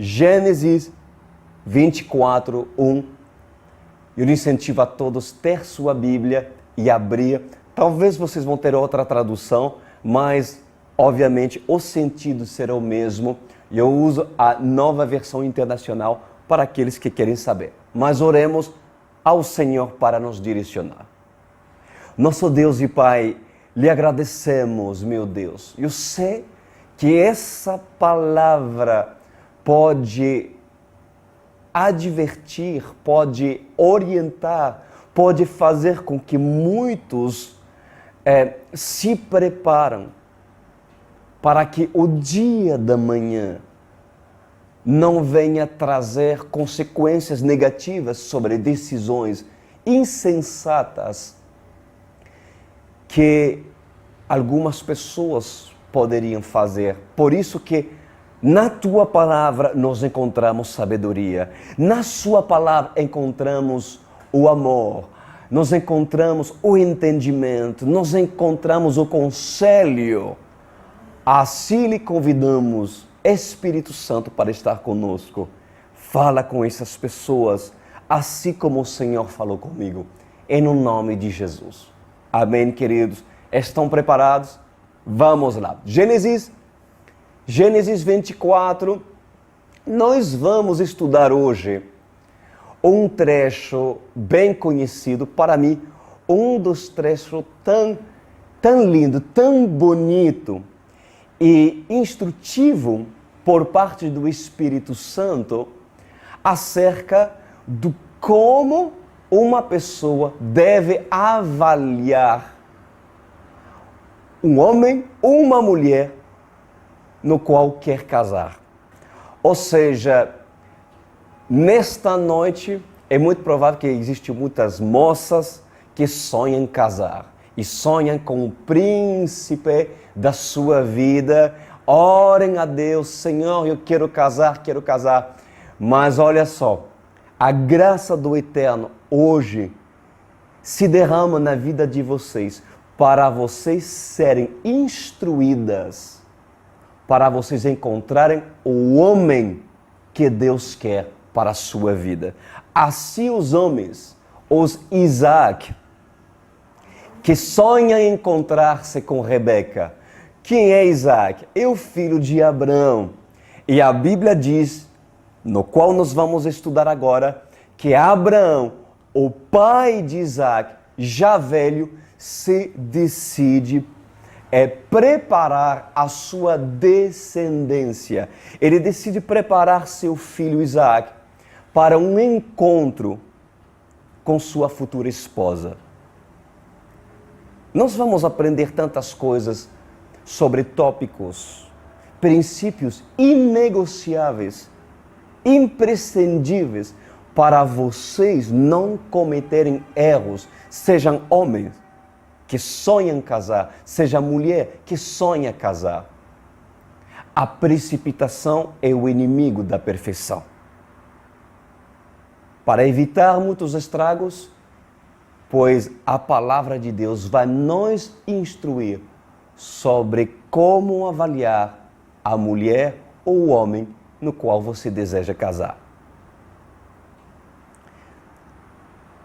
Gênesis 24, 1. Eu lhe incentivo a todos ter sua Bíblia e abrir. Talvez vocês vão ter outra tradução, mas obviamente o sentido será o mesmo. E eu uso a Nova Versão Internacional para aqueles que querem saber. Mas oremos ao Senhor para nos direcionar. Nosso Deus e Pai, lhe agradecemos, meu Deus. Eu sei que essa palavra pode advertir, pode orientar, pode fazer com que muitos se preparam para que o dia da manhã não venha trazer consequências negativas sobre decisões insensatas que algumas pessoas poderiam fazer. Por isso que na Tua Palavra nós encontramos sabedoria. Na Sua Palavra encontramos o amor. Nós encontramos o entendimento. Nós encontramos o conselho. Assim lhe convidamos, Espírito Santo, para estar conosco. Fala com essas pessoas, assim como o Senhor falou comigo. Em nome de Jesus. Amém, queridos? Estão preparados? Vamos lá. Gênesis 24, nós vamos estudar hoje um trecho bem conhecido, para mim, um dos trechos tão lindo, tão bonito e instrutivo por parte do Espírito Santo acerca do como uma pessoa deve avaliar um homem ou uma mulher no qual quer casar. Ou seja, nesta noite é muito provável que existem muitas moças que sonham casar e sonham com o príncipe da sua vida. Orem a Deus, Senhor, eu quero casar. Mas olha só, a graça do Eterno hoje se derrama na vida de vocês para vocês serem instruídas, para vocês encontrarem o homem que Deus quer para a sua vida. Assim os homens, os Isaac, que sonham encontrar-se com Rebeca. Quem é Isaac? É o filho de Abraão. E a Bíblia diz, no qual nós vamos estudar agora, que Abraão, o pai de Isaac, já velho, se decide preparar a sua descendência. Ele decide preparar seu filho Isaac para um encontro com sua futura esposa. Nós vamos aprender tantas coisas sobre tópicos, princípios inegociáveis, imprescindíveis para vocês não cometerem erros, sejam homens que sonham casar, seja mulher que sonha casar. A precipitação é o inimigo da perfeição. Para evitar muitos estragos, pois a palavra de Deus vai nos instruir sobre como avaliar a mulher ou o homem no qual você deseja casar.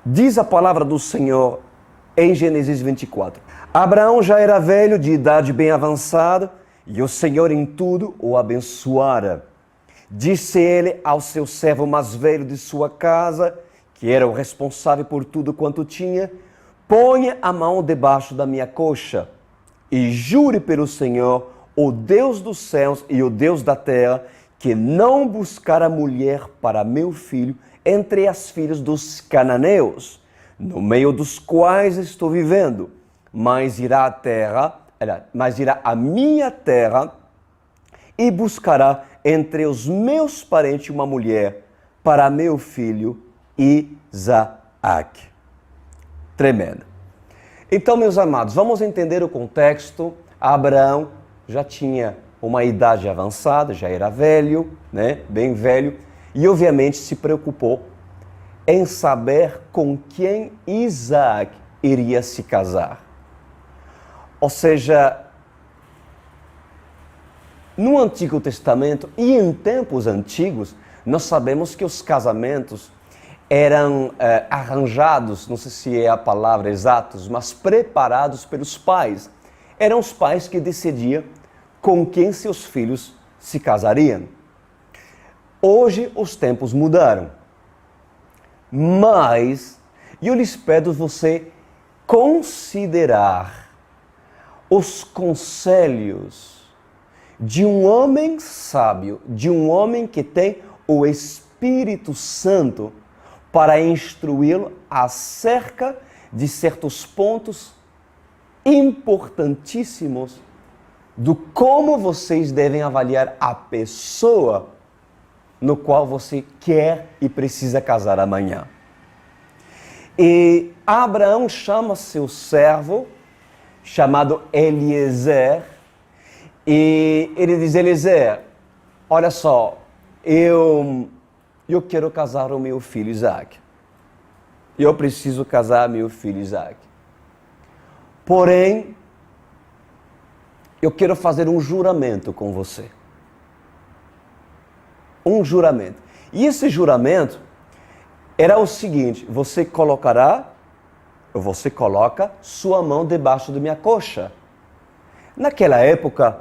Diz a palavra do Senhor em Gênesis 24. Abraão já era velho, de idade bem avançada, e o Senhor em tudo o abençoara. Disse ele ao seu servo mais velho de sua casa, que era o responsável por tudo quanto tinha: ponha a mão debaixo da minha coxa e jure pelo Senhor, o Deus dos céus e o Deus da terra, que não buscará mulher para meu filho entre as filhas dos cananeus, no meio dos quais estou vivendo, mas irá à minha terra e buscará entre os meus parentes uma mulher para meu filho Isaac. Tremendo. Então, meus amados, vamos entender o contexto. Abraão já tinha uma idade avançada, já era velho, bem velho, e obviamente se preocupou em saber com quem Isaac iria se casar. Ou seja, No Antigo Testamento e em tempos antigos, nós sabemos que os casamentos eram arranjados, não sei se é a palavra exata, mas preparados pelos pais. Eram os pais que decidiam com quem seus filhos se casariam. Hoje os tempos mudaram, mas eu lhes peço você considerar os conselhos de um homem sábio, de um homem que tem o Espírito Santo para instruí-lo acerca de certos pontos importantíssimos do como vocês devem avaliar a pessoa no qual você quer e precisa casar amanhã. E Abraão chama seu servo, chamado Eliezer, e ele diz: Eliezer, olha só, eu quero casar o meu filho Isaac. Eu preciso casar meu filho Isaac. Porém, eu quero fazer um juramento com você. Um juramento. E esse juramento era o seguinte: você coloca sua mão debaixo da minha coxa. Naquela época,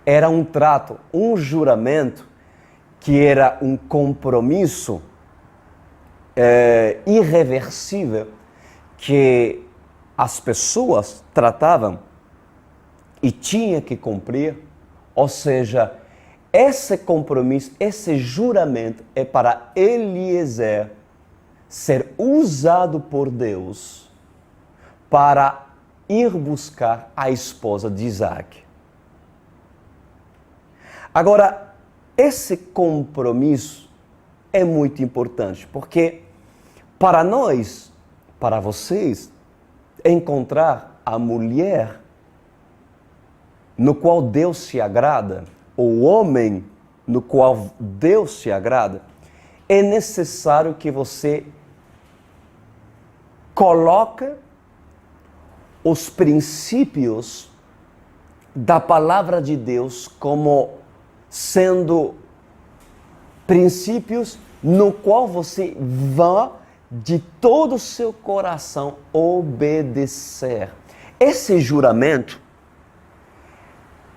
era um trato, um juramento, que era um compromisso irreversível que as pessoas tratavam e tinha que cumprir. Ou seja, esse compromisso, esse juramento é para Eliezer ser usado por Deus para ir buscar a esposa de Isaac. Agora, esse compromisso é muito importante, porque para nós, para vocês, encontrar a mulher no qual Deus se agrada, o homem no qual Deus se agrada, é necessário que você coloque os princípios da palavra de Deus como sendo princípios no qual você vai de todo o seu coração obedecer. Esse juramento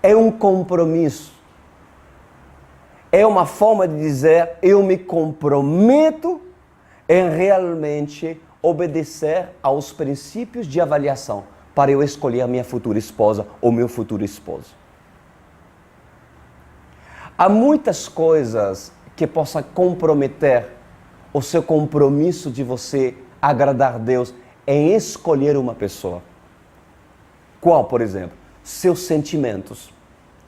é um compromisso. É uma forma de dizer: eu me comprometo em realmente obedecer aos princípios de avaliação para eu escolher a minha futura esposa ou meu futuro esposo. Há muitas coisas que possam comprometer o seu compromisso de você agradar a Deus em escolher uma pessoa. Qual, por exemplo? Seus sentimentos,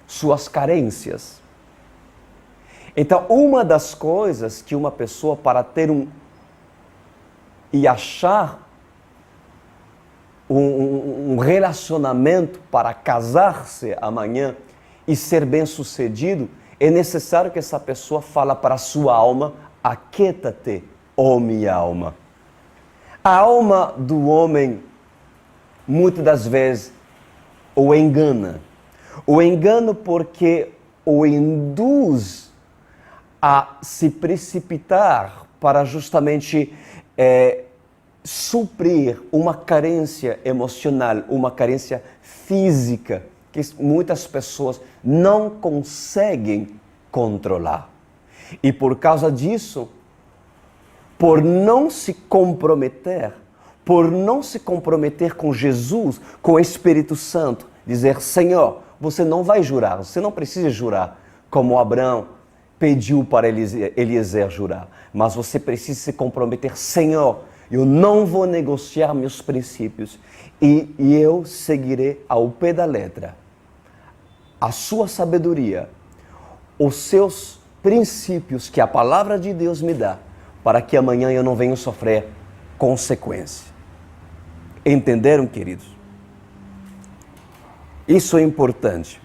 suas carências. Então, uma das coisas que uma pessoa, para ter e achar um relacionamento para casar-se amanhã e ser bem-sucedido, é necessário que essa pessoa fale para a sua alma: aquieta-te, ó minha alma. A alma do homem, muitas das vezes, o engana. O engana porque o induz a se precipitar para justamente suprir uma carência emocional, uma carência física, que muitas pessoas não conseguem controlar. E por causa disso, por não se comprometer com Jesus, com o Espírito Santo, dizer: Senhor, você não vai jurar, você não precisa jurar, como Abraão pediu para Eliezer jurar, mas você precisa se comprometer: Senhor, eu não vou negociar meus princípios e eu seguirei ao pé da letra a sua sabedoria, os seus princípios que a palavra de Deus me dá, para que amanhã eu não venha sofrer consequência. Entenderam, queridos? Isso é importante.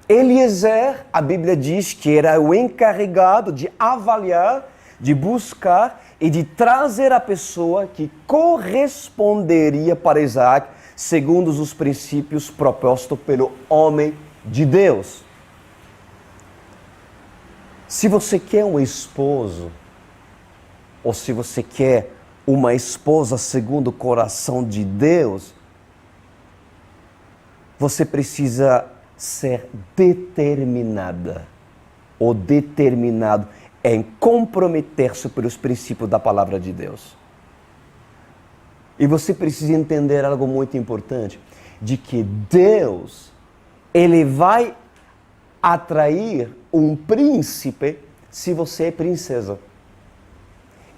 Eliezer, a Bíblia diz que era o encarregado de avaliar, de buscar e de trazer a pessoa que corresponderia para Isaac, segundo os princípios propostos pelo homem de Deus. Se você quer um esposo, ou se você quer uma esposa segundo o coração de Deus, você precisa ser determinada ou determinado em comprometer-se pelos princípios da palavra de Deus. E você precisa entender algo muito importante, de que Deus, Ele vai atrair um príncipe se você é princesa.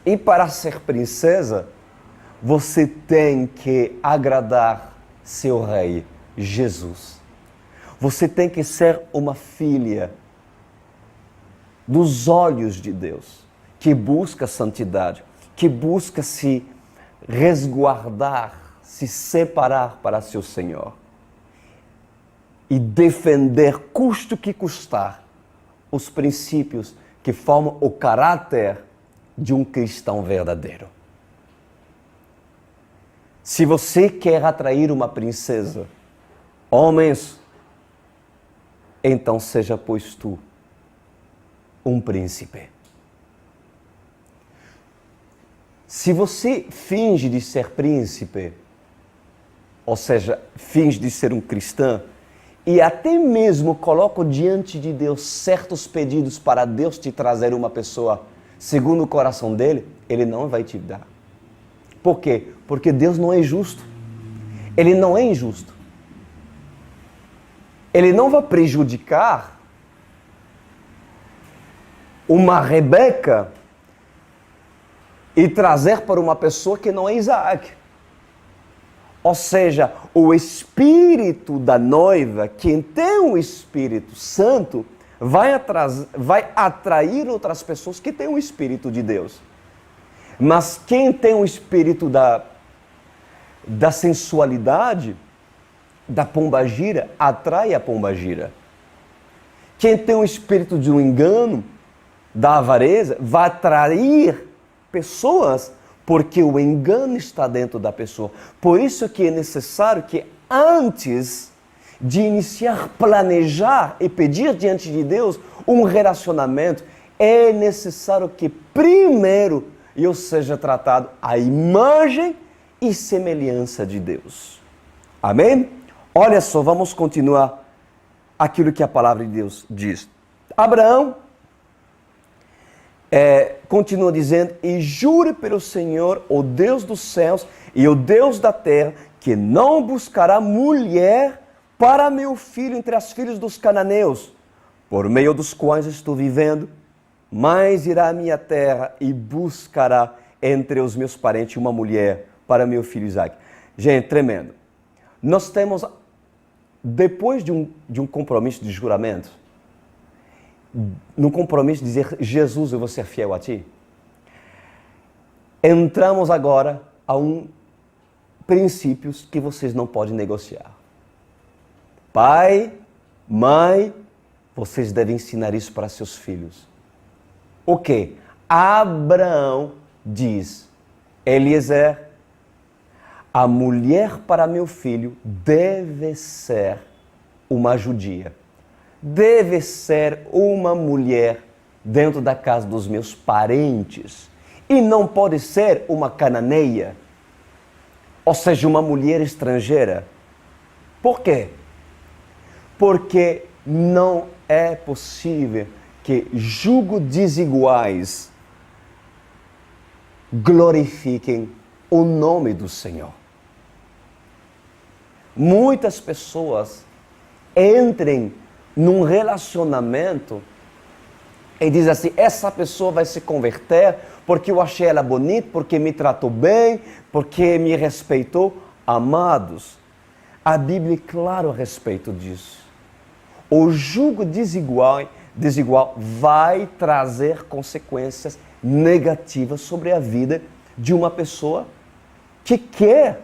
E para ser princesa, você tem que agradar seu rei, Jesus. Você tem que ser uma filha dos olhos de Deus, que busca santidade, que busca se resguardar, se separar para seu Senhor e defender, custo que custar, os princípios que formam o caráter de um cristão verdadeiro. Se você quer atrair uma princesa, homens, então seja, pois tu, um príncipe. Se você finge de ser príncipe, ou seja, finge de ser um cristão, e até mesmo coloca diante de Deus certos pedidos para Deus te trazer uma pessoa segundo o coração dele, Ele não vai te dar. Por quê? Porque Deus não é justo. Ele não é injusto. Ele não vai prejudicar uma Rebeca e trazer para uma pessoa que não é Isaac. Ou seja, o espírito da noiva, quem tem o Espírito Santo, vai atrair outras pessoas que têm o Espírito de Deus. Mas quem tem o espírito da sensualidade, da pombagira, atrai a pombagira. Quem tem o espírito de um engano, da avareza, vai atrair pessoas, porque o engano está dentro da pessoa. Por isso que é necessário que antes de iniciar, planejar e pedir diante de Deus um relacionamento, é necessário que primeiro eu seja tratado à imagem e semelhança de Deus. Amém? Olha só, vamos continuar aquilo que a palavra de Deus diz. Abraão continua dizendo: e jure pelo Senhor, o Deus dos céus e o Deus da terra, que não buscará mulher para meu filho entre as filhas dos cananeus, por meio dos quais estou vivendo, mas irá à minha terra e buscará entre os meus parentes uma mulher para meu filho Isaac. Gente, tremendo. Nós temos, depois de um compromisso de juramento, no compromisso de dizer: Jesus, eu vou ser fiel a ti, entramos agora a princípios que vocês não podem negociar. Pai, mãe, vocês devem ensinar isso para seus filhos. O quê? Abraão diz: Eliezer, a mulher para meu filho deve ser uma judia. Deve ser uma mulher dentro da casa dos meus parentes. E não pode ser uma cananeia, ou seja, uma mulher estrangeira. Por quê? Porque não é possível que julgos desiguais glorifiquem o nome do Senhor. Muitas pessoas entrem num relacionamento e dizem assim: essa pessoa vai se converter porque eu achei ela bonita, porque me tratou bem, porque me respeitou. Amados, a Bíblia é clara a respeito disso. O julgo desigual vai trazer consequências negativas sobre a vida de uma pessoa que quer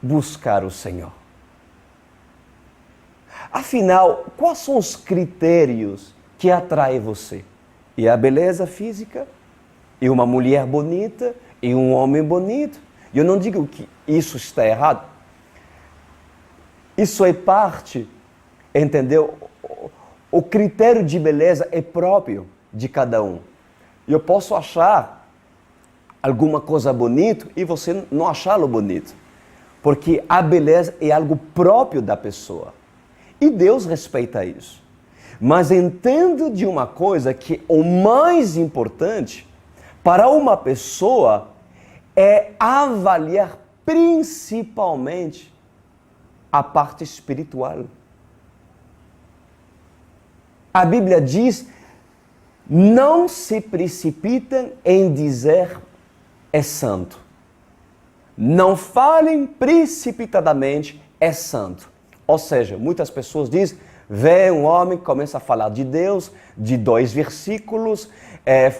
buscar o Senhor. Afinal, quais são os critérios que atraem você? E a beleza física? E uma mulher bonita? E um homem bonito? Eu não digo que isso está errado. Isso é parte, entendeu? O critério de beleza é próprio de cada um. Eu posso achar alguma coisa bonita e você não achá-lo bonito. Porque a beleza é algo próprio da pessoa. E Deus respeita isso. Mas entendo de uma coisa que o mais importante para uma pessoa é avaliar principalmente a parte espiritual. A Bíblia diz: não se precipitem em dizer é santo. Não falem precipitadamente é santo. Ou seja, muitas pessoas dizem, vê um homem, começa a falar de Deus, de 2 versículos,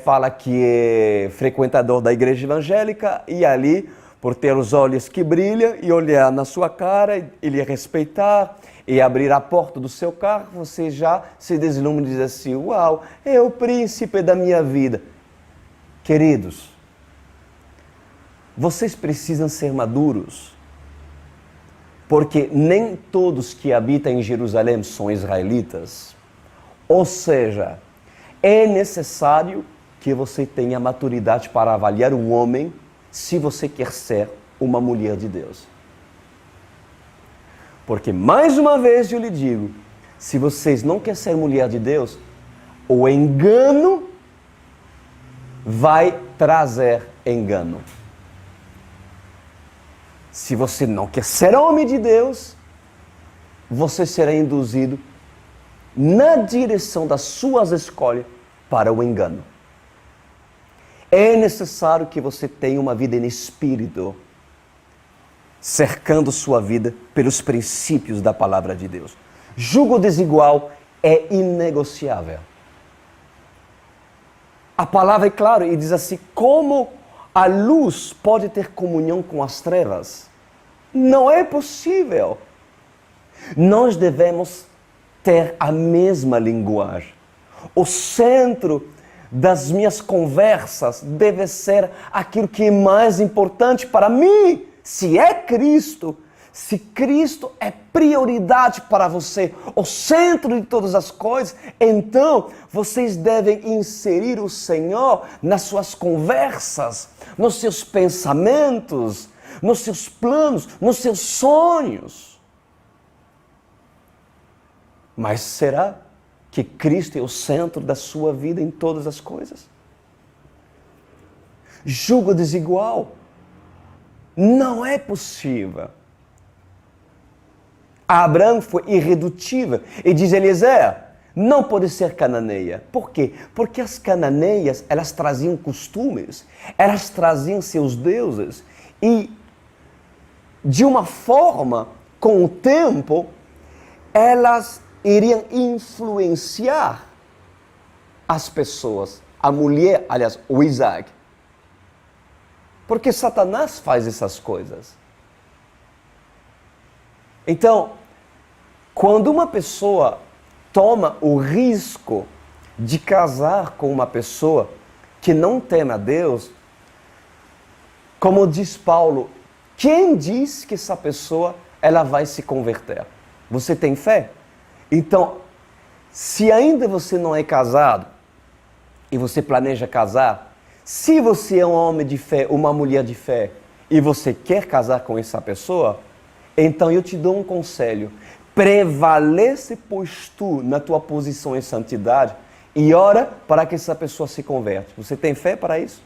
fala que é frequentador da igreja evangélica e ali, por ter os olhos que brilham e olhar na sua cara, ele respeitar e abrir a porta do seu carro, você já se deslumbra e diz assim, uau, é o príncipe da minha vida. Queridos, vocês precisam ser maduros, porque nem todos que habitam em Jerusalém são israelitas. Ou seja, é necessário que você tenha maturidade para avaliar um homem se você quer ser uma mulher de Deus. Porque, mais uma vez eu lhe digo, se vocês não querem ser mulher de Deus, o engano vai trazer engano. Se você não quer ser homem de Deus, você será induzido na direção das suas escolhas para o engano. É necessário que você tenha uma vida em espírito, cercando sua vida pelos princípios da palavra de Deus. Jugo desigual é inegociável. A palavra é clara e diz assim, como a luz pode ter comunhão com as trevas? Não é possível. Nós devemos ter a mesma linguagem. O centro das minhas conversas deve ser aquilo que é mais importante para mim. Se é Cristo, se Cristo é prioridade para você, o centro de todas as coisas, então vocês devem inserir o Senhor nas suas conversas, nos seus pensamentos, nos seus planos, nos seus sonhos. Mas será que Cristo é o centro da sua vida em todas as coisas? Jugo desigual. Não é possível. Abraão foi irredutível. E diz Eliezer, não pode ser cananeia. Por quê? Porque as cananeias, elas traziam costumes, elas traziam seus deuses. E, de uma forma, com o tempo, elas iriam influenciar as pessoas. A mulher, aliás, o Isaac. Porque Satanás faz essas coisas. Então, quando uma pessoa toma o risco de casar com uma pessoa que não teme a Deus, como diz Paulo, quem diz que essa pessoa ela vai se converter? Você tem fé? Então, se ainda você não é casado e você planeja casar, se você é um homem de fé, uma mulher de fé, e você quer casar com essa pessoa, então eu te dou um conselho. Prevalece, pois tu, na tua posição em santidade, e ora para que essa pessoa se converte. Você tem fé para isso?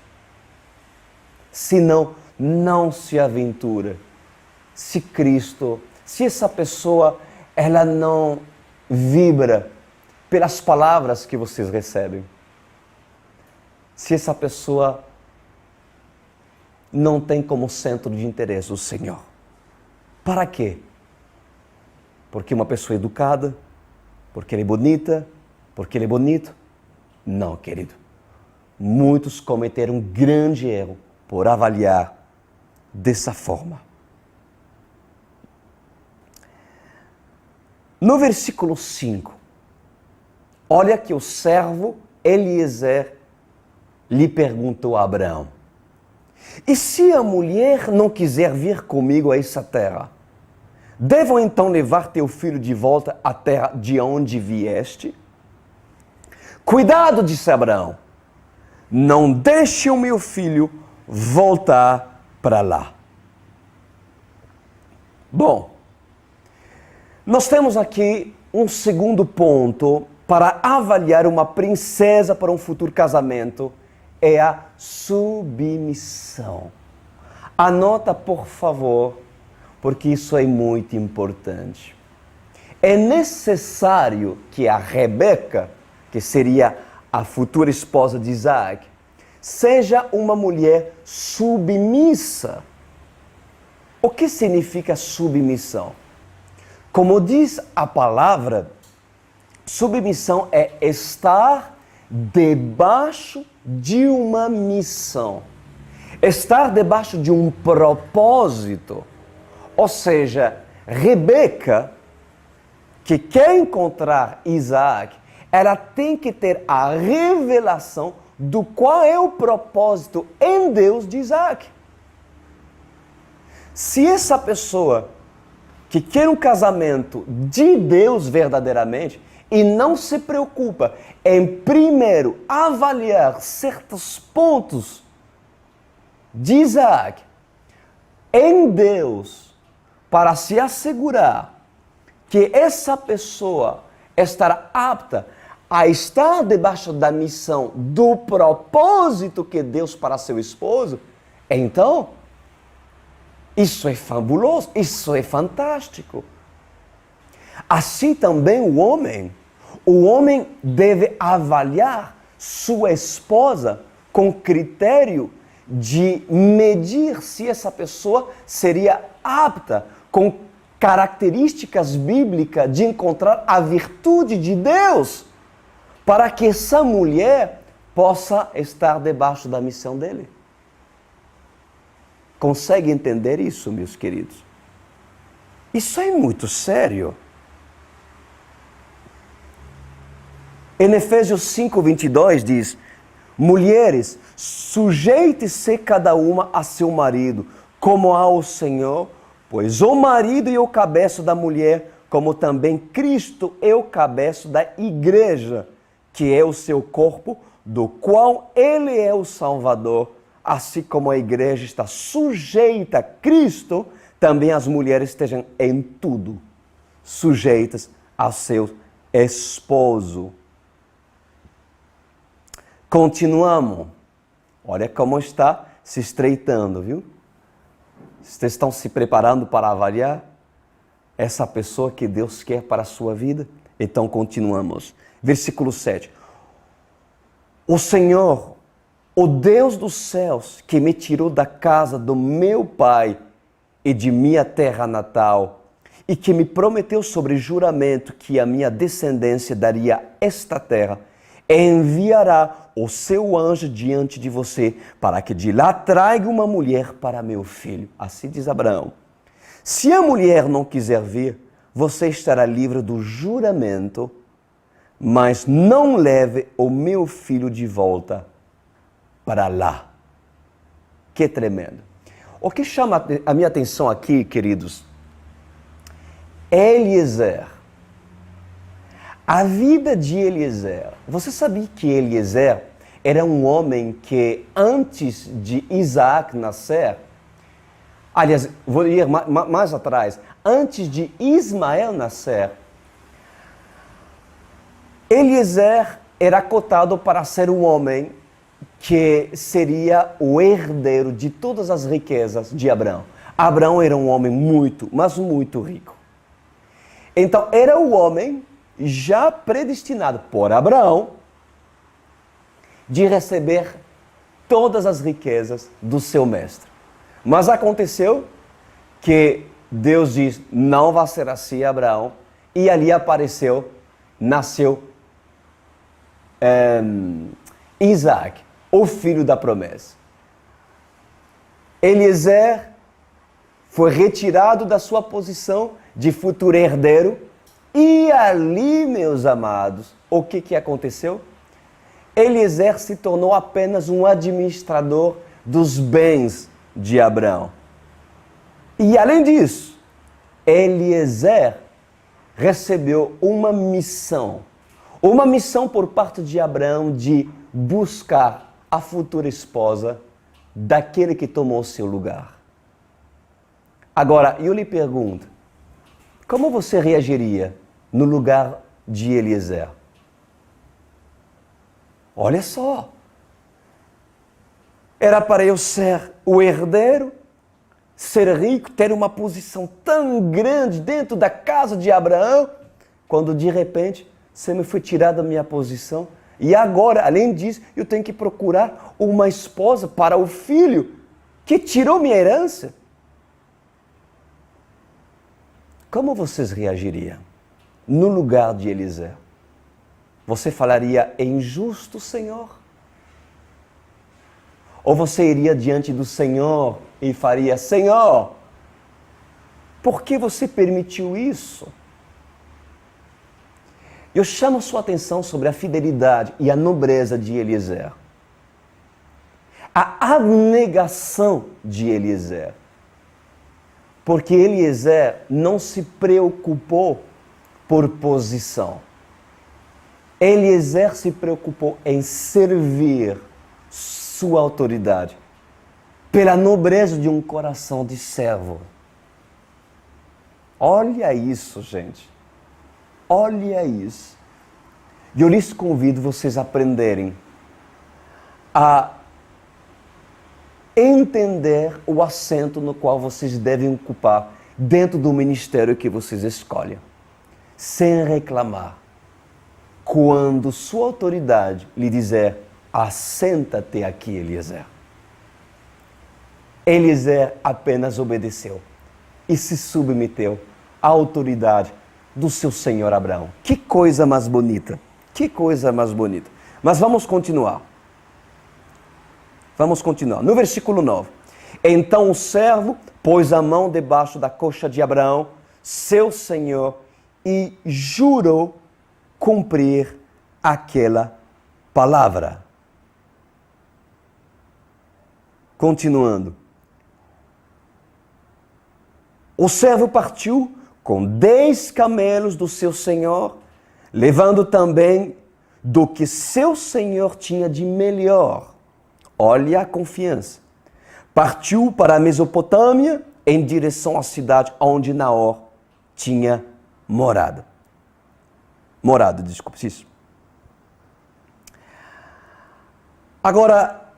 Se não, não se aventura. Se essa pessoa, ela não vibra pelas palavras que vocês recebem, se essa pessoa não tem como centro de interesse o Senhor. Para quê? Porque uma pessoa educada, porque ela é bonita, porque ele é bonito? Não, querido. Muitos cometeram um grande erro por avaliar dessa forma. No versículo 5, olha que o servo Eliezer lhe perguntou a Abraão, e se a mulher não quiser vir comigo a essa terra? Devo então levar teu filho de volta à terra de onde vieste? Cuidado, disse Abraão. Não deixe o meu filho voltar para lá. Bom, nós temos aqui um segundo ponto para avaliar uma princesa para um futuro casamento, é a submissão. Anota, por favor, porque isso é muito importante. É necessário que a Rebeca, que seria a futura esposa de Isaac, seja uma mulher submissa. O que significa submissão? Como diz a palavra, submissão é estar debaixo de uma missão. Estar debaixo de um propósito. Ou seja, Rebeca, que quer encontrar Isaac, ela tem que ter a revelação do qual é o propósito em Deus de Isaac. Se essa pessoa que quer um casamento de Deus verdadeiramente e não se preocupa em primeiro avaliar certos pontos de Isaac em Deus para se assegurar que essa pessoa estará apta a estar debaixo da missão do propósito que Deus para seu esposo, então isso é fabuloso, isso é fantástico. Assim também o homem deve avaliar sua esposa com critério de medir se essa pessoa seria apta, com características bíblicas de encontrar a virtude de Deus, para que essa mulher possa estar debaixo da missão dele. Consegue entender isso, meus queridos? Isso é muito sério. Em Efésios 5:22 diz: mulheres, sujeite-se cada uma a seu marido, como ao Senhor, pois o marido é o cabeça da mulher, como também Cristo é o cabeça da igreja, que é o seu corpo, do qual ele é o Salvador. Assim como a igreja está sujeita a Cristo, também as mulheres estejam em tudo sujeitas ao seu esposo. Continuamos. Olha como está se estreitando, viu? Vocês estão se preparando para avaliar essa pessoa que Deus quer para a sua vida? Então continuamos. Versículo 7. O Senhor, o Deus dos céus, que me tirou da casa do meu pai e de minha terra natal, e que me prometeu sobre juramento que a minha descendência daria esta terra, enviará o seu anjo diante de você, para que de lá traga uma mulher para meu filho. Assim diz Abraão. Se a mulher não quiser vir, você estará livre do juramento, mas não leve o meu filho de volta para lá. Que tremendo. O que chama a minha atenção aqui, queridos, é Eliezer. A vida de Eliezer. Você sabia que Eliezer era um homem que antes de Isaac nascer, aliás, vou ir mais atrás, antes de Ismael nascer, Eliezer era cotado para ser um homem que seria o herdeiro de todas as riquezas de Abraão. Abraão era um homem muito, mas muito rico. Então, era o homem já predestinado por Abraão de receber todas as riquezas do seu mestre. Mas aconteceu que Deus diz, não vai ser assim, Abraão, e ali nasceu Isaac, o filho da promessa. Eliezer foi retirado da sua posição de futuro herdeiro e ali, meus amados, o que aconteceu? Eliezer se tornou apenas um administrador dos bens de Abraão. E além disso, Eliezer recebeu uma missão por parte de Abraão de buscar a futura esposa daquele que tomou seu lugar. Agora, eu lhe pergunto, como você reagiria no lugar de Eliezer? Olha só, era para eu ser o herdeiro, ser rico, ter uma posição tão grande dentro da casa de Abraão, quando de repente você me foi tirar da minha posição. E agora, além disso, eu tenho que procurar uma esposa para o filho que tirou minha herança. Como vocês reagiriam no lugar de Eliezer? Você falaria, é injusto, Senhor? Ou você iria diante do Senhor e faria, Senhor, por que você permitiu isso? Eu chamo sua atenção sobre a fidelidade e a nobreza de Eliezer. A abnegação de Eliezer. Porque Eliezer não se preocupou por posição. Eliezer se preocupou em servir sua autoridade pela nobreza de um coração de servo. Olha isso, gente. Olha isso. E eu lhes convido vocês a aprenderem a entender o assento no qual vocês devem ocupar dentro do ministério que vocês escolhem, sem reclamar. Quando sua autoridade lhe dizer, assenta-te aqui, Eliezer. Eliezer apenas obedeceu e se submeteu à autoridade do seu senhor Abraão. Que coisa mais bonita, que coisa mais bonita. Mas vamos continuar. Vamos continuar. No versículo 9. Então o servo pôs a mão debaixo da coxa de Abraão, seu senhor, e jurou cumprir aquela palavra. Continuando. O servo partiu com 10 camelos do seu senhor, levando também do que seu senhor tinha de melhor. Olha a confiança. Partiu para a Mesopotâmia em direção à cidade onde Naor tinha morado. Desculpe, isso. Agora,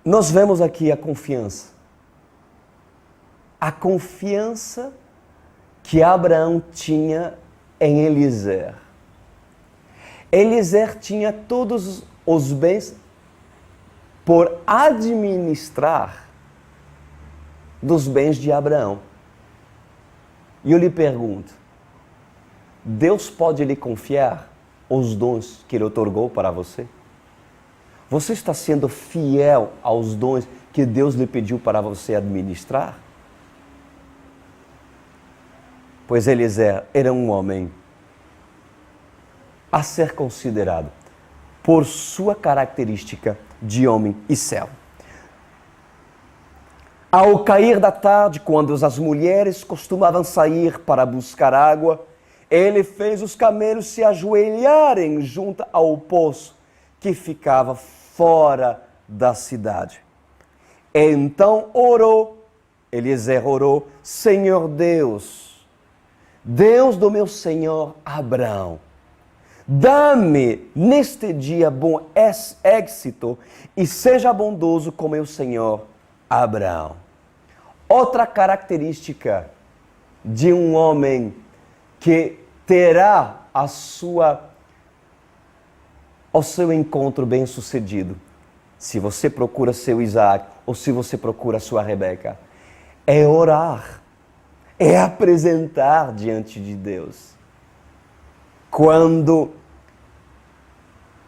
nós vemos aqui a confiança. A confiança que Abraão tinha em Eliezer. Eliezer tinha todos os bens por administrar dos bens de Abraão. E eu lhe pergunto, Deus pode lhe confiar os dons que Ele otorgou para você? Você está sendo fiel aos dons que Deus lhe pediu para você administrar? Pois Eliezer era um homem a ser considerado por sua característica de homem e servo. Ao cair da tarde, quando as mulheres costumavam sair para buscar água, ele fez os camelos se ajoelharem junto ao poço que ficava fora da cidade. Então Eliezer orou, Senhor Deus, Deus do meu senhor Abraão, dá-me neste dia bom êxito e seja bondoso com meu senhor Abraão. Outra característica de um homem que terá o seu encontro bem sucedido, se você procura seu Isaac ou se você procura sua Rebeca, é orar, é apresentar diante de Deus. Quando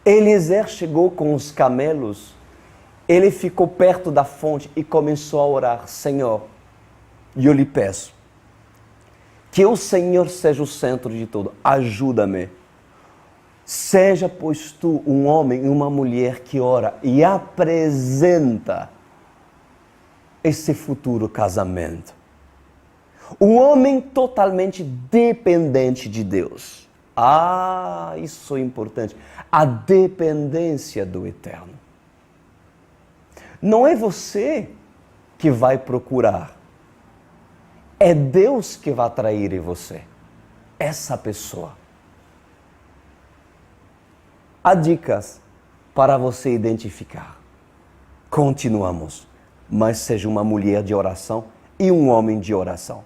Eliezer chegou com os camelos, ele ficou perto da fonte e começou a orar, Senhor, e eu lhe peço, que o Senhor seja o centro de tudo, ajuda-me. Seja, pois, tu um homem e uma mulher que ora e apresenta esse futuro casamento. Um homem totalmente dependente de Deus. Ah, isso é importante. A dependência do Eterno. Não é você que vai procurar. É Deus que vai atrair em você essa pessoa. Há dicas para você identificar. Continuamos. Mas seja uma mulher de oração e um homem de oração.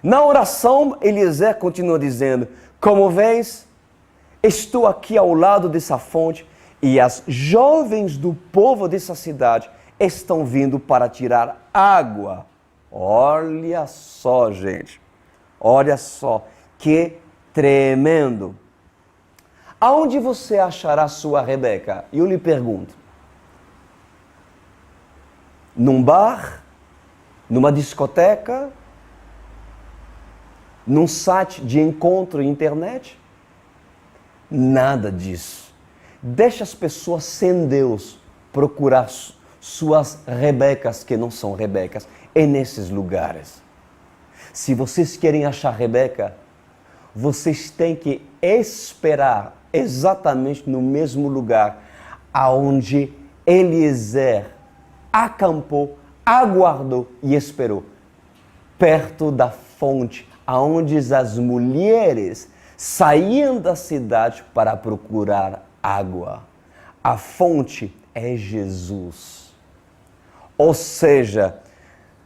Na oração, Eliezer continua dizendo: como vês, estou aqui ao lado dessa fonte e as jovens do povo dessa cidade estão vindo para tirar água. Olha só, gente. Olha só, que tremendo. Aonde você achará sua Rebeca? Eu lhe pergunto. Num bar? Numa discoteca? Num site de encontro internet? Nada disso. Deixa as pessoas sem Deus procurar suas Rebecas que não são Rebecas nesses lugares. Se vocês querem achar Rebeca, vocês têm que esperar exatamente no mesmo lugar aonde Eliezer acampou, aguardou e esperou, perto da fonte, aonde as mulheres saíam da cidade para procurar água. A fonte é Jesus. Ou seja,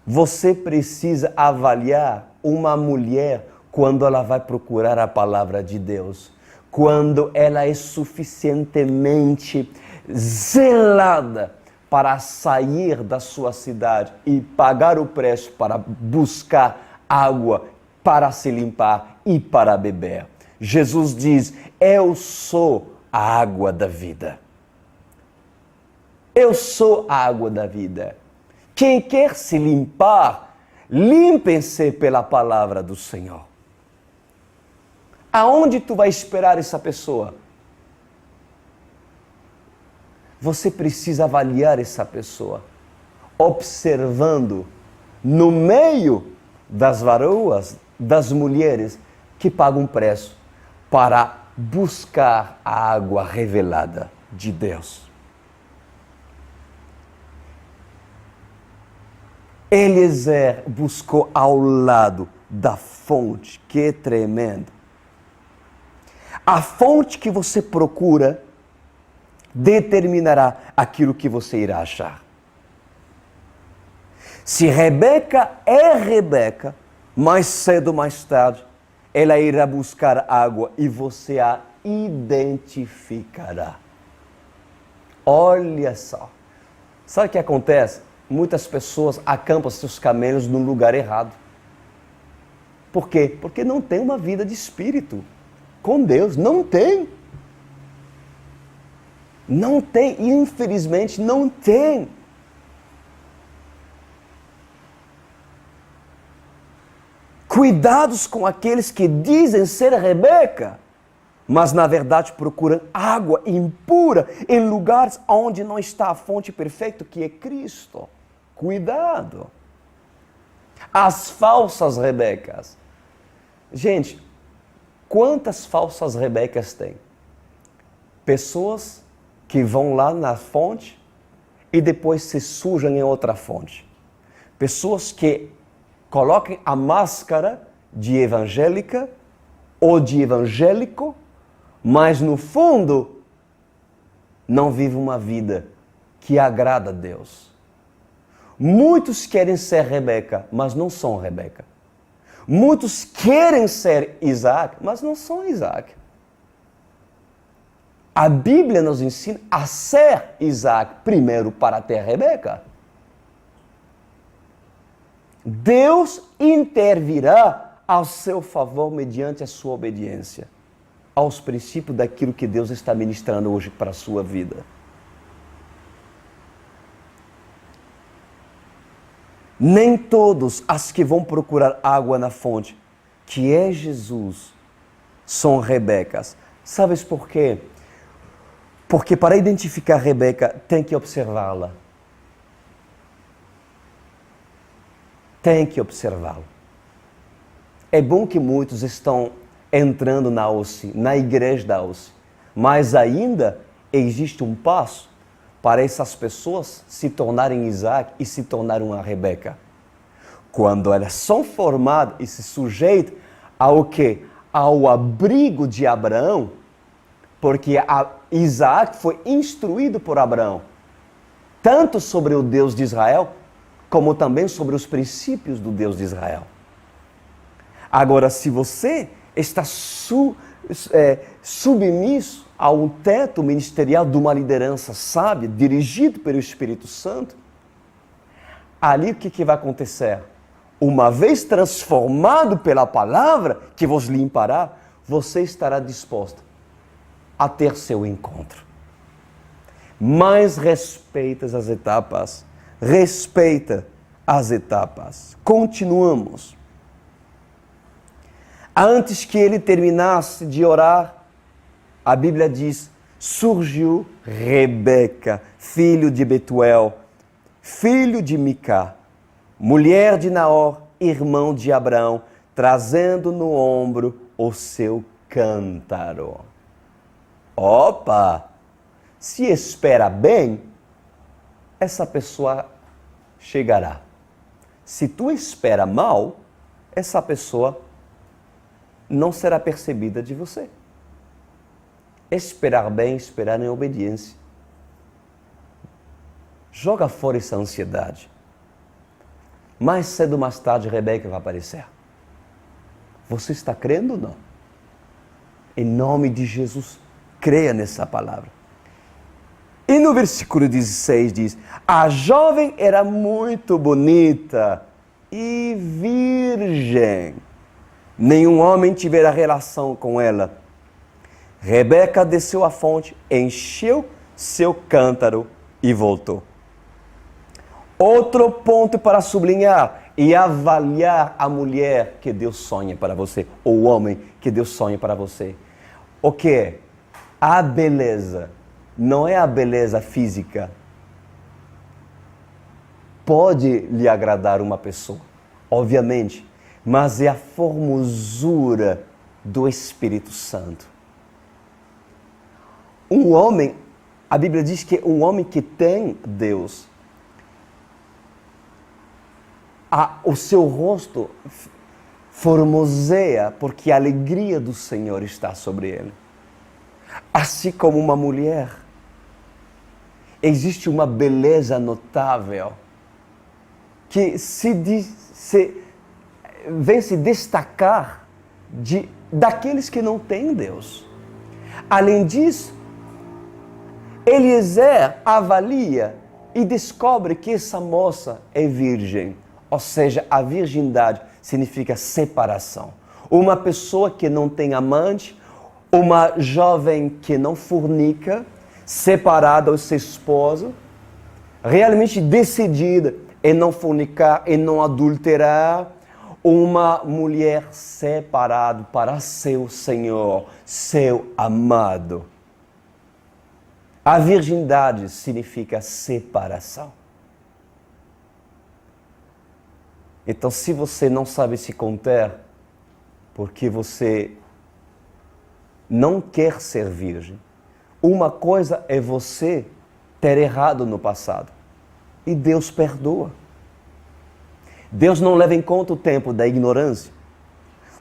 você precisa avaliar uma mulher quando ela vai procurar a palavra de Deus, quando ela é suficientemente zelada para sair da sua cidade e pagar o preço para buscar água, para se limpar e para beber. Jesus diz: eu sou a água da vida. Eu sou a água da vida. Quem quer se limpar, limpem-se pela palavra do Senhor. Aonde tu vai esperar essa pessoa? Você precisa avaliar essa pessoa, observando no meio das varoas, das mulheres que pagam preço para buscar a água revelada de Deus. Eliezer buscou ao lado da fonte, que tremendo. A fonte que você procura determinará aquilo que você irá achar. Se Rebeca é Rebeca, mais cedo ou mais tarde, ela irá buscar água e você a identificará. Olha só. Sabe o que acontece? Muitas pessoas acampam seus camelos no lugar errado. Por quê? Porque não tem uma vida de espírito com Deus. Não tem. Não tem. Infelizmente, não tem. Cuidados com aqueles que dizem ser Rebeca, mas na verdade procuram água impura em lugares onde não está a fonte perfeita, que é Cristo. Cuidado. As falsas Rebecas. Gente, quantas falsas Rebecas tem? Pessoas que vão lá na fonte e depois se sujam em outra fonte. Pessoas que colocam a máscara de evangélica ou de evangélico, mas no fundo não vivem uma vida que agrada a Deus. Muitos querem ser Rebeca, mas não são Rebeca. Muitos querem ser Isaac, mas não são Isaac. A Bíblia nos ensina a ser Isaac primeiro para ter Rebeca. Deus intervirá ao seu favor mediante a sua obediência aos princípios daquilo que Deus está ministrando hoje para a sua vida. Nem todos as que vão procurar água na fonte, que é Jesus, são Rebecas. Sabes por quê? Porque para identificar Rebeca, tem que observá-la. Tem que observá-la. É bom que muitos estão entrando na OSCE, na igreja da OSCE, mas ainda existe um passo para essas pessoas se tornarem Isaac e se tornarem uma Rebeca. Quando elas são formadas e se sujeitam ao quê? Ao abrigo de Abraão, porque Isaac foi instruído por Abraão, tanto sobre o Deus de Israel, como também sobre os princípios do Deus de Israel. Agora, se você está submisso a um teto ministerial de uma liderança sábia, dirigido pelo Espírito Santo, ali o que vai acontecer? Uma vez transformado pela palavra que vos limpará, você estará disposto a ter seu encontro. Mas respeita as etapas. Respeita as etapas. Continuamos. Antes que ele terminasse de orar, a Bíblia diz, surgiu Rebeca, filho de Betuel, filho de Micá, mulher de Naor, irmão de Abraão, trazendo no ombro o seu cântaro. Opa! Se espera bem, essa pessoa chegará. Se tu espera mal, essa pessoa não será percebida de você. Esperar bem, esperar em obediência. Joga fora essa ansiedade. Mais cedo ou mais tarde, Rebeca vai aparecer. Você está crendo ou não? Em nome de Jesus, creia nessa palavra. E no versículo 16 diz, a jovem era muito bonita e virgem. Nenhum homem tivera relação com ela. Rebeca desceu à fonte, encheu seu cântaro e voltou. Outro ponto para sublinhar e avaliar a mulher que Deus sonha para você, ou o homem que Deus sonha para você. O que é? A beleza. Não é a beleza física. Pode lhe agradar uma pessoa, obviamente, mas é a formosura do Espírito Santo. Um homem, a Bíblia diz que um homem que tem Deus, o seu rosto formoseia porque a alegria do Senhor está sobre ele. Assim como uma mulher, existe uma beleza notável que vem se destacar daqueles que não têm Deus. Além disso, Eliezer avalia e descobre que essa moça é virgem. Ou seja, a virgindade significa separação. Uma pessoa que não tem amante, uma jovem que não fornica, separada do seu esposo, realmente decidida em não fornicar, em não adulterar, uma mulher separada para seu Senhor, seu amado. A virgindade significa separação. Então, se você não sabe se conter, porque você não quer ser virgem, uma coisa é você ter errado no passado. E Deus perdoa. Deus não leva em conta o tempo da ignorância.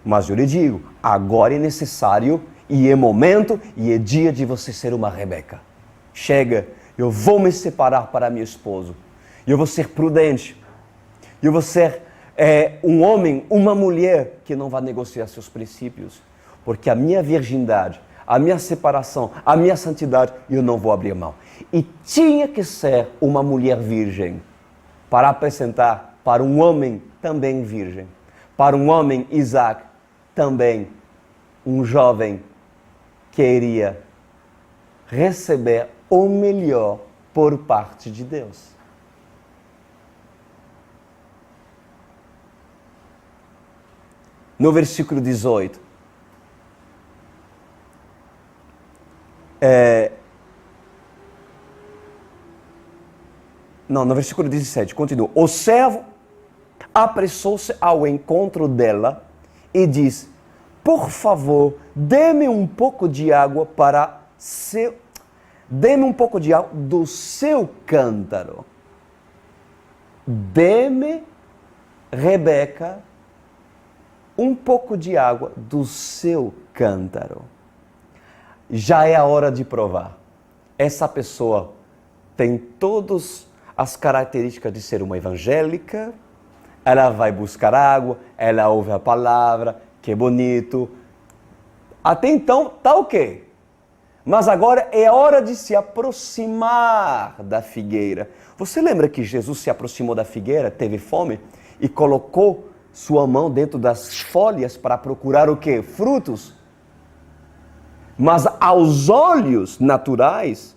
Mas eu lhe digo, agora é necessário, e é momento, e é dia de você ser uma Rebeca. Chega, eu vou me separar para meu esposo. Eu vou ser prudente. Eu vou ser um homem, uma mulher que não vai negociar seus princípios. Porque a minha virgindade, a minha separação, a minha santidade, eu não vou abrir mão. E tinha que ser uma mulher virgem para apresentar para um homem também virgem. Para um homem, Isaac, também um jovem que iria receber o melhor por parte de Deus. No versículo 18, no versículo 17, continua. O servo apressou-se ao encontro dela e diz: por favor, dê-me um pouco de água dê-me um pouco de água do seu cântaro. Dê-me, Rebeca, um pouco de água do seu cântaro. Já é a hora de provar. Essa pessoa tem todas as características de ser uma evangélica, ela vai buscar água, ela ouve a palavra, que bonito. Até então, tá ok. Mas agora é a hora de se aproximar da figueira. Você lembra que Jesus se aproximou da figueira, teve fome e colocou sua mão dentro das folhas para procurar o quê? Frutos. Mas aos olhos naturais,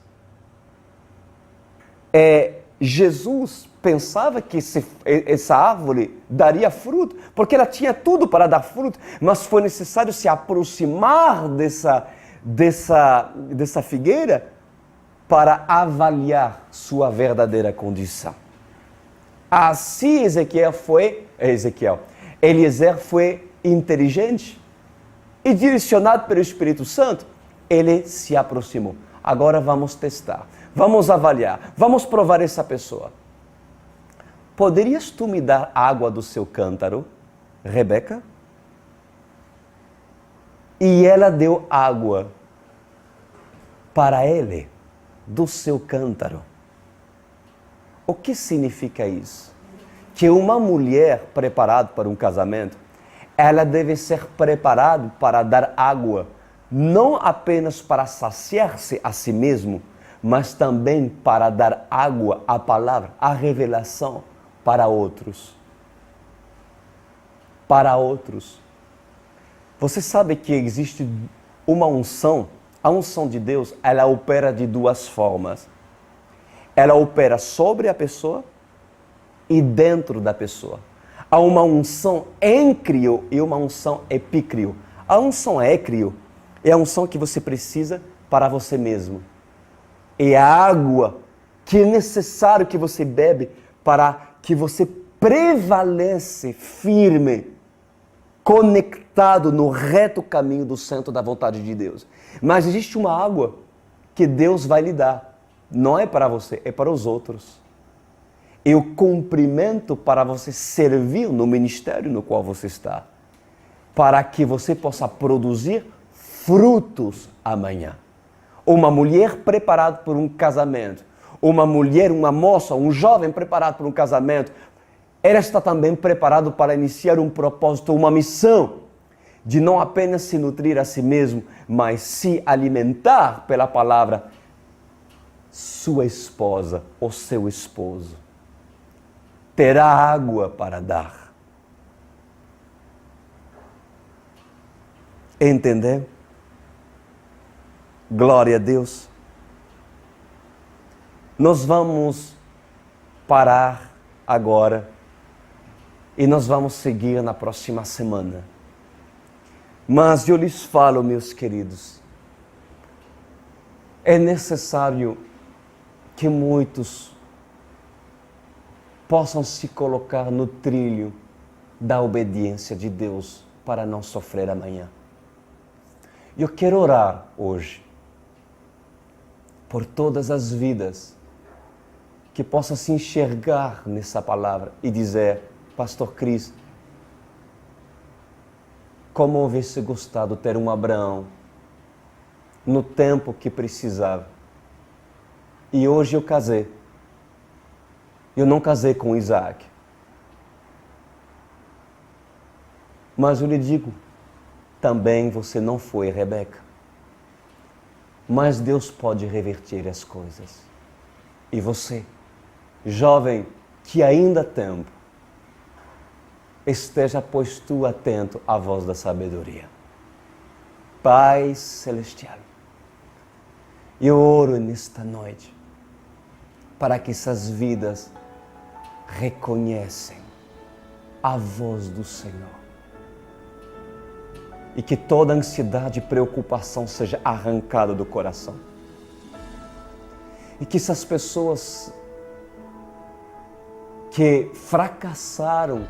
Jesus pensava que essa árvore daria fruto, porque ela tinha tudo para dar fruto, mas foi necessário se aproximar dessa figueira para avaliar sua verdadeira condição. Assim Eliezer foi inteligente e direcionado pelo Espírito Santo, ele se aproximou. Agora vamos testar, vamos avaliar, vamos provar essa pessoa. Poderias tu me dar água do seu cântaro, Rebeca? E ela deu água para ele, do seu cântaro. O que significa isso? Que uma mulher preparada para um casamento, ela deve ser preparada para dar água, não apenas para saciar-se a si mesmo, mas também para dar água à palavra, à revelação para outros. Para outros. Você sabe que existe uma unção, a unção de Deus, ela opera de duas formas. Ela opera sobre a pessoa e dentro da pessoa. Há uma unção éncrio e uma unção epícrio. A unção écrio é a unção que você precisa para você mesmo. É a água que é necessário que você bebe para que você prevaleça firme, conectado no reto caminho do centro da vontade de Deus. Mas existe uma água que Deus vai lhe dar. Não é para você, é para os outros. É o cumprimento para você servir no ministério no qual você está. Para que você possa produzir frutos amanhã. Uma mulher preparada por um casamento. Uma mulher, uma moça, um jovem preparado por um casamento. Ela está também preparada para iniciar um propósito, uma missão. De não apenas se nutrir a si mesmo, mas se alimentar pela palavra. Sua esposa ou seu esposo terá água para dar. Entender? Glória a Deus. Nós vamos parar agora e nós vamos seguir na próxima semana. Mas eu lhes falo, meus queridos, é necessário que muitos possam se colocar no trilho da obediência de Deus para não sofrer amanhã. Eu quero orar hoje por todas as vidas que possam se enxergar nessa palavra e dizer: Pastor Cris, como houvesse gostado ter um Abraão no tempo que precisava. E hoje eu casei. Eu não casei com Isaac. Mas eu lhe digo, também você não foi Rebeca. Mas Deus pode reverter as coisas. E você, jovem, que ainda há tempo, esteja, pois tu, atento à voz da sabedoria. Pai Celestial, eu oro nesta noite para que essas vidas reconhecem a voz do Senhor e que toda ansiedade e preocupação seja arrancada do coração e que essas pessoas que fracassaram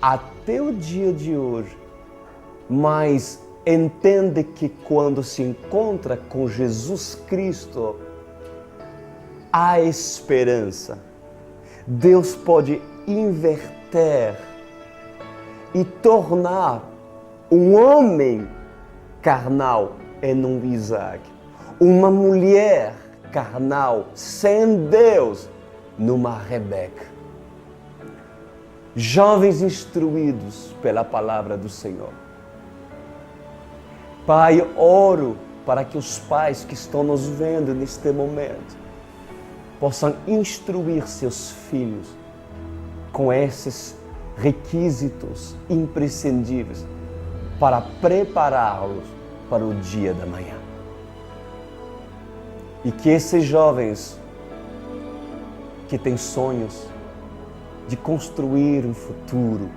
até o dia de hoje mas entende que quando se encontra com Jesus Cristo, há esperança. Deus pode inverter e tornar um homem carnal em um Isaac, uma mulher carnal sem Deus numa Rebeca. Jovens instruídos pela palavra do Senhor. Pai, oro para que os pais que estão nos vendo neste momento possam instruir seus filhos com esses requisitos imprescindíveis para prepará-los para o dia da manhã. E que esses jovens que têm sonhos de construir um futuro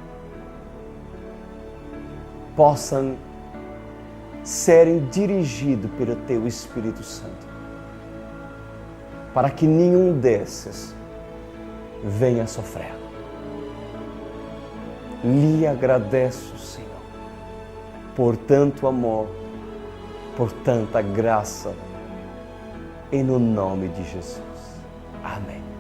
possam serem dirigidos pelo Teu Espírito Santo, para que nenhum desses venha sofrer. Lhe agradeço, Senhor, por tanto amor, por tanta graça, em no nome de Jesus. Amém.